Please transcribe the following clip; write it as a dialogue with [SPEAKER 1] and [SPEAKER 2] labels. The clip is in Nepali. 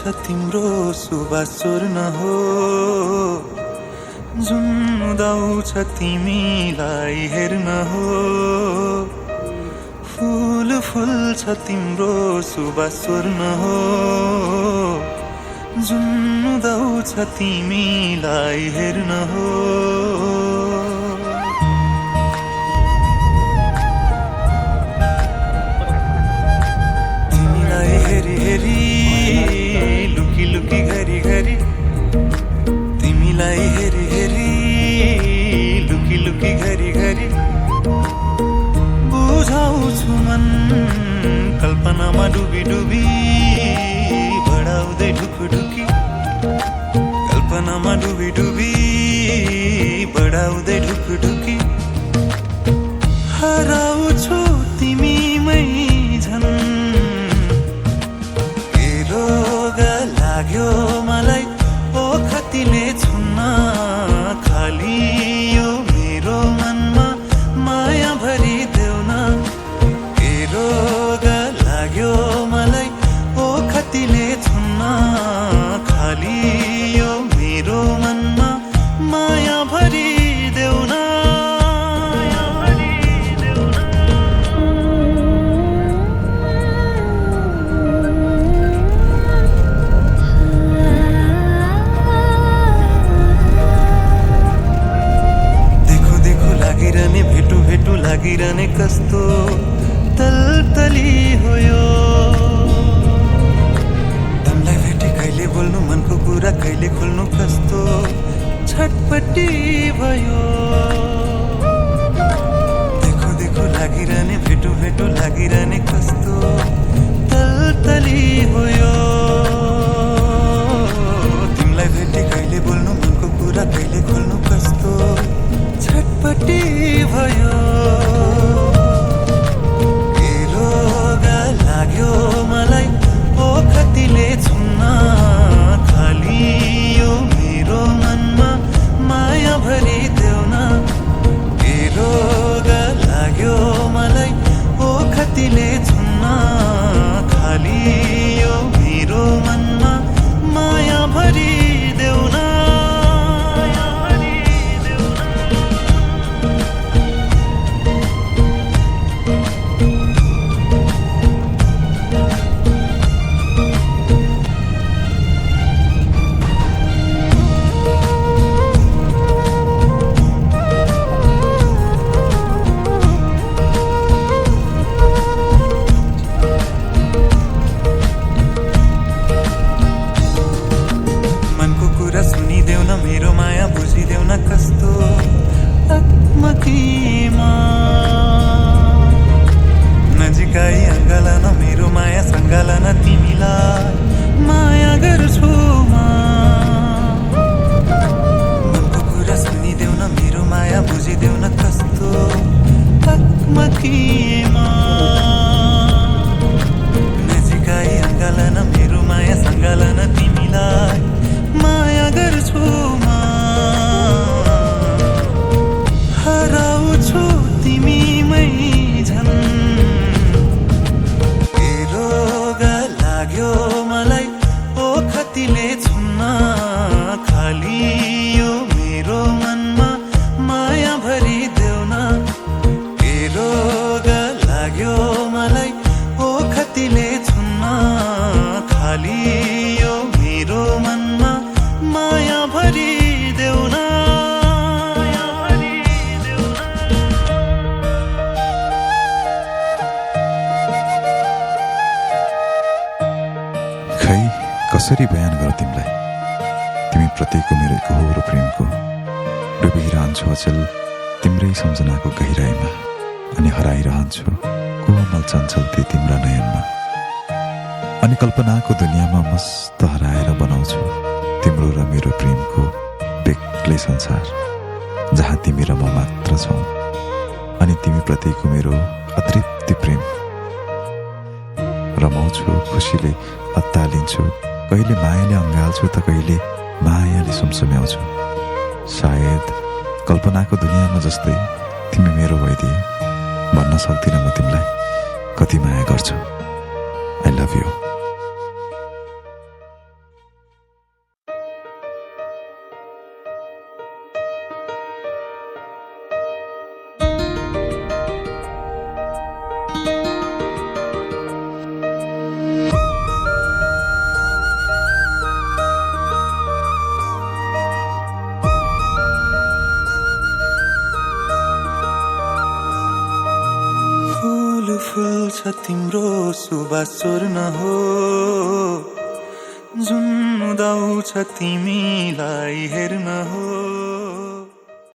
[SPEAKER 1] तिम्रो सुवास स्वर्न हो, जुन उदाउँछ तिमीलाई हेर्न हो। फूल फुल्छ तिम्रो सुवास स्वर्न हो, जुन उदाउँछ तिमीलाई हेर्न हो। तिमीलाई हेरी हेरी लुकी लुकी घरी घरी, तिमीलाई हेरी हेरी लुकी लुकी घरी घरी, बुझाउँछु मन कल्पनामा डुबी डुबी, बढाउँदै ढुकढुकी। कल्पनामा डुबी डुबी बढाउँदै ढुकढुकी, हराउँछु तिमीमै झन्। के रोग लाग्यो मलाई ओखतीले छुन्न, खाली यो मेरो मनमा माया भरिदेऊ न। के रोग लाग्यो मलाई ओखतीले छुन्न, खाली यो मेरो मनमा माया भरिदेऊ न। लागिरहने भेटु भेटु लागिरहने कस्तो तलतली हो यो। तिमीलाई भेटे कहिले बोल्नु मनको कुरा कहिले खोल्नु, कस्तो छटपटी भयो। देखो देखो लागिरहने भेटु भेटु लागिरहने कस्तो तलतली हो यो। तिमीलाई भेटे कहिले बोल्नु मनको कुरा कहिले खोल्नु, कस्तो छटपटी भयो। के रोग लाग्यो मलाई ओखतीले छुन्न, खाली यो मेरो मनमा माया भरिदेऊ न। के रोग लाग्यो मलाई ओखतीले छुन्न, खाली यो मेरो मनमा माया भरिदेऊ न। सुनिदेऊ न मेरो माया बुझिदेऊ न, कस्तो अक्मकीमा नजिकै अङ्गाला न मेरो माया सङ्गाला न। तिमीलाई माया गर्छु म, मनको कुरा सुनिदेऊ न मेरो माया बुझिदेऊ न, कस्तो अक्मकीमा नजिकै अङ्गाला न मेरो माया सङ्गाला न। तिमीलाई माया गर्छु म, हराउँछु तिमीमै झन्। के रोग लाग्यो मलाई ओखतीले छुन्न, खाली यो मेरो मनमा माया भरिदेऊ न। के रोग लाग्यो मलाई ओखतीले छुन्न, खाली यो मेरो मनमा माया भरिदेऊ न।
[SPEAKER 2] खै कसरी बयान गर तिमीलाई, तिमी प्रतिको मेरो एकहोरो प्रेमको डुबिरहन्छु अचल तिम्रै सम्झनाको गहिराईमा, अनि हराइरहन्छु कोमल चञ्चल ती तिम्रा नयनमा। अनि कल्पनाको दुनियाँमा मस्त हराएर बनाउँछु तिम्रो र मेरो प्रेमको बेग्लै संसार, जहाँ तिमी र म मात्र छौँ। अनि तिमी प्रतिको मेरो अतृप्ति प्रेम रमाउँछु, खुसीले अत्तालिन्छु, कहिले मायाले अँगाल्छु त कहिले मायाले सुमसुम्याउँछु। सायद कल्पनाको दुनियाँमा जस्तै तिमी मेरो भइदिए भन्न सक्दिनँ म तिमीलाई कति माया गर्छु। I love you.
[SPEAKER 1] फुल छ तिम्रो सुवास चोर्न हो, जुन उदाउँछ तिमीलाई हेर्न हो।